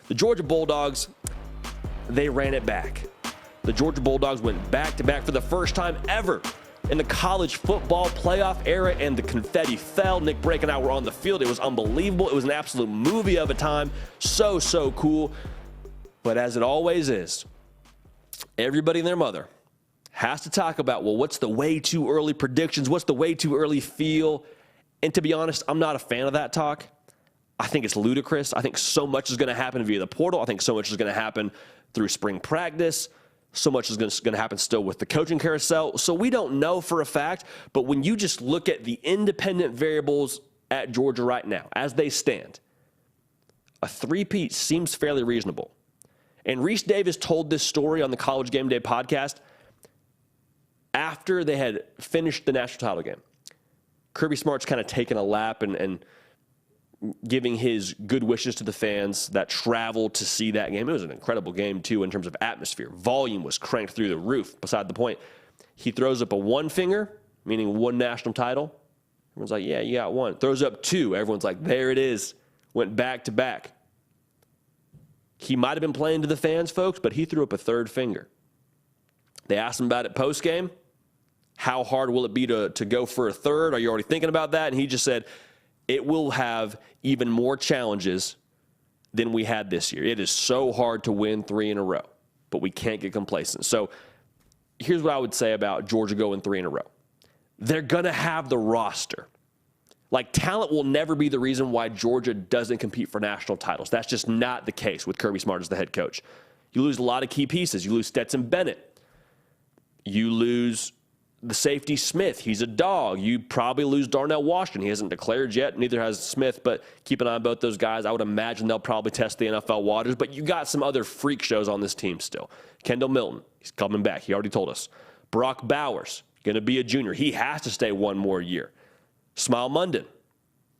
The Georgia Bulldogs, they ran it back. The Georgia Bulldogs went back-to-back for the first time ever in the college football playoff era, and the confetti fell. Nick Brake and I were on the field. It was unbelievable. It was an absolute movie of a time. So cool. But as it always is, everybody and their mother has to talk about, well, what's the way too early predictions? What's the way too early feel? And to be honest, I'm not a fan of that talk. I think it's ludicrous. I think so much is going to happen via the portal. I think so much is going to happen through spring practice. So much is going to happen still with the coaching carousel. So we don't know for a fact, but when you just look at the independent variables at Georgia right now, as they stand, a three-peat seems fairly reasonable. And Reese Davis told this story on the College Game Day podcast after they had finished the national title game. Kirby Smart's kind of taken a lap and giving his good wishes to the fans that traveled to see that game. It was an incredible game, too, in terms of atmosphere. Volume was cranked through the roof. Beside the point, he throws up a one finger, meaning one national title. Everyone's like, yeah, you got one. Throws up two. Everyone's like, there it is. Went back to back. He might have been playing to the fans, folks, but he threw up a third finger. They asked him about it post-game. How hard will it be to go for a third? Are you already thinking about that? And he just said, it will have even more challenges than we had this year. It is so hard to win 3 in a row, but we can't get complacent. So here's what I would say about Georgia going 3 in a row. They're going to have the roster. Like, talent will never be the reason why Georgia doesn't compete for national titles. That's just not the case with Kirby Smart as the head coach. You lose a lot of key pieces. You lose Stetson Bennett. You lose the safety Smith. He's a dog. You probably lose Darnell Washington. He hasn't declared yet. Neither has Smith, but keep an eye on both those guys. I would imagine they'll probably test the NFL waters, but you got some other freak shows on this team still. Kendall Milton, he's coming back. He already told us. Brock Bowers, going to be a junior. He has to stay one more year. Smile Munden,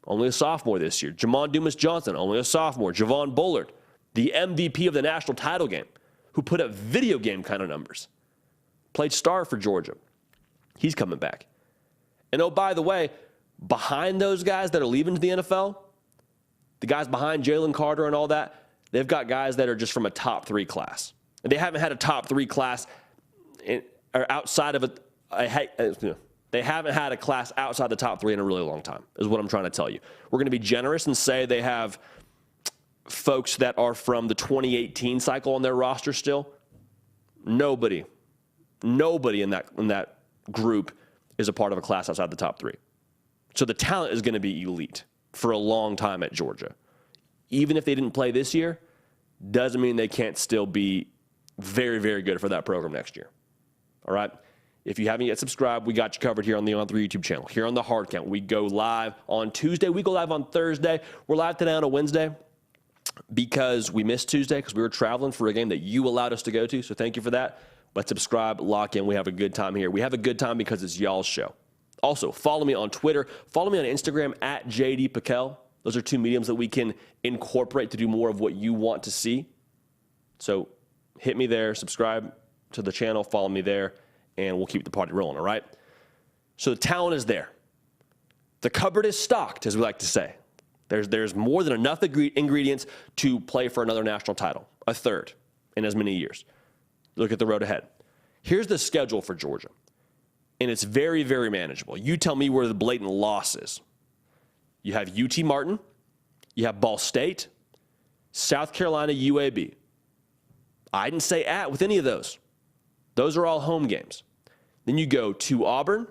only a sophomore this year. Jamon Dumas-Johnson, only a sophomore. Javon Bullard, the MVP of the national title game, who put up video game kind of numbers. Played star for Georgia. He's coming back. And oh, by the way, behind those guys that are leaving to the NFL, the guys behind Jalen Carter and all that, they've got guys that are just from a top 3 class. And they haven't had a top 3 class or outside of they haven't had a class outside the top 3 in a really long time, is what I'm trying to tell you. We're going to be generous and say they have folks that are from the 2018 cycle on their roster still. Nobody in that group is a part of a class outside the top 3. So the talent is going to be elite for a long time at Georgia. Even if they didn't play this year, doesn't mean they can't still be very, very good for that program next year. All right? If you haven't yet subscribed, we got you covered here on the On3 YouTube channel. Here on the Hard Count, we go live on Tuesday. We go live on Thursday. We're live today on a Wednesday because we missed Tuesday because we were traveling for a game that you allowed us to go to. So thank you for that. But subscribe, lock in. We have a good time here. We have a good time because it's y'all's show. Also, follow me on Twitter. Follow me on Instagram at JD Piquel. Those are 2 mediums that we can incorporate to do more of what you want to see. So hit me there, subscribe to the channel, follow me there, and we'll keep the party rolling, all right? So the talent is there. The cupboard is stocked, as we like to say. There's more than enough ingredients to play for another national title, a third in as many years. Look at the road ahead. Here's the schedule for Georgia, and it's very, very manageable. You tell me where the blatant loss is. You have UT Martin, you have Ball State, South Carolina, UAB. I didn't say at with any of those. Those are all home games. Then you go to Auburn.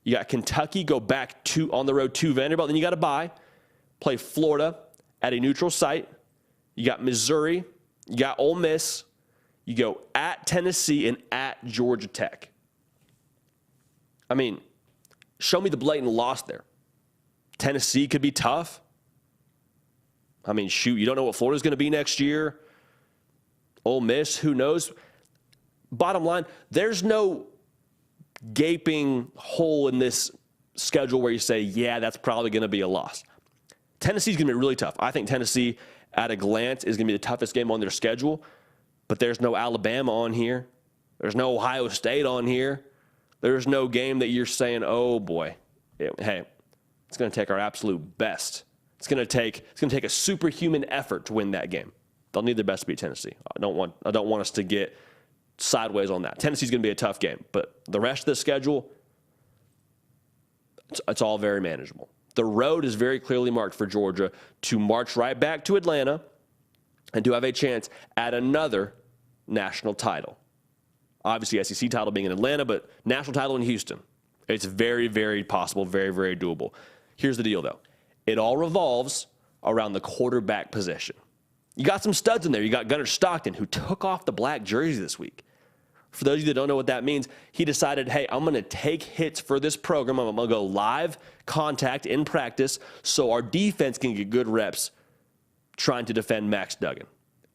You got Kentucky, go back on the road to Vanderbilt. Then you got to bye, play Florida at a neutral site. You got Missouri. You got Ole Miss. You go at Tennessee and at Georgia Tech. I mean, show me the blatant loss there. Tennessee could be tough. I mean, shoot, you don't know what Florida's going to be next year. Ole Miss, who knows? Bottom line, there's no gaping hole in this schedule where you say, yeah, that's probably going to be a loss. Tennessee's going to be really tough. I think Tennessee, at a glance, is going to be the toughest game on their schedule. But there's no Alabama on here. There's no Ohio State on here. There's no game that you're saying, oh, boy, hey, it's going to take our absolute best. It's going to take a superhuman effort to win that game. They'll need their best to beat Tennessee. I don't want us to get sideways on that. Tennessee's going to be a tough game, but the rest of the schedule, it's all very manageable. The road is very clearly marked for Georgia to march right back to Atlanta and to have a chance at another national title. Obviously, SEC title being in Atlanta, but national title in Houston. It's very, very possible, very, very doable. Here's the deal, though. It all revolves around the quarterback position. You got some studs in there. You got Gunnar Stockton, who took off the black jersey this week. For those of you that don't know what that means, he decided, hey, I'm going to take hits for this program. I'm going to go live contact in practice so our defense can get good reps trying to defend Max Duggan.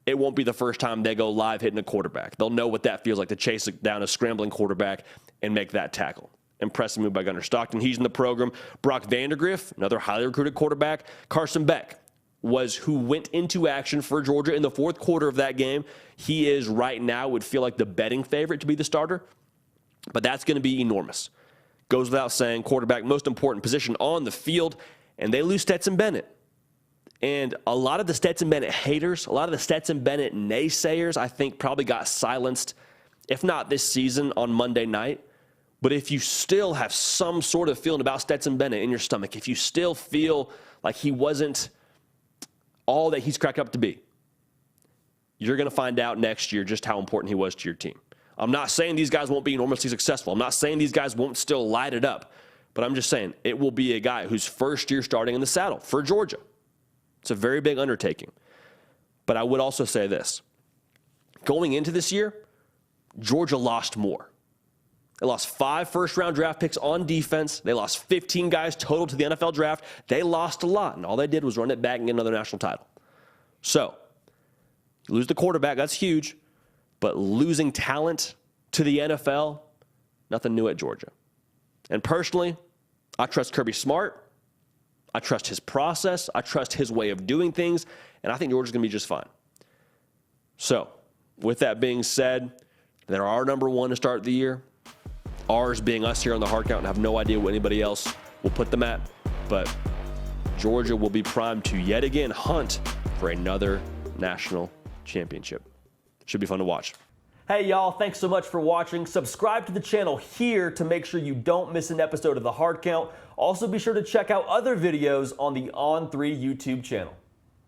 It won't be the first time they go live hitting a quarterback. They'll know what that feels like to chase down a scrambling quarterback and make that tackle. Impressive move by Gunnar Stockton. He's in the program. Brock Vandagriff, another highly recruited quarterback. Carson Beck was who went into action for Georgia in the fourth quarter of that game. He is right now, would feel like the betting favorite to be the starter, but that's going to be enormous. Goes without saying, quarterback, most important position on the field, and they lose Stetson Bennett. And a lot of the Stetson Bennett haters, a lot of the Stetson Bennett naysayers, I think probably got silenced, if not this season, on Monday night. But if you still have some sort of feeling about Stetson Bennett in your stomach, if you still feel like he wasn't all that he's cracked up to be, you're going to find out next year just how important he was to your team. I'm not saying these guys won't be enormously successful. I'm not saying these guys won't still light it up. But I'm just saying it will be a guy who's first year starting in the saddle for Georgia. It's a very big undertaking. But I would also say this. Going into this year, Georgia lost more. They lost 5 first-round draft picks on defense. They lost 15 guys total to the NFL draft. They lost a lot, and all they did was run it back and get another national title. So, you lose the quarterback, that's huge. But losing talent to the NFL, nothing new at Georgia. And personally, I trust Kirby Smart. I trust his process. I trust his way of doing things. And I think Georgia's going to be just fine. So, with that being said, they're our number one to start the year. Ours being us here on the Hard Count, and I have no idea what anybody else will put them at. But Georgia will be primed to yet again hunt for another national championship. Should be fun to watch. Hey, y'all, thanks so much for watching. Subscribe to the channel here to make sure you don't miss an episode of the Hard Count. Also, be sure to check out other videos on the On3 YouTube channel.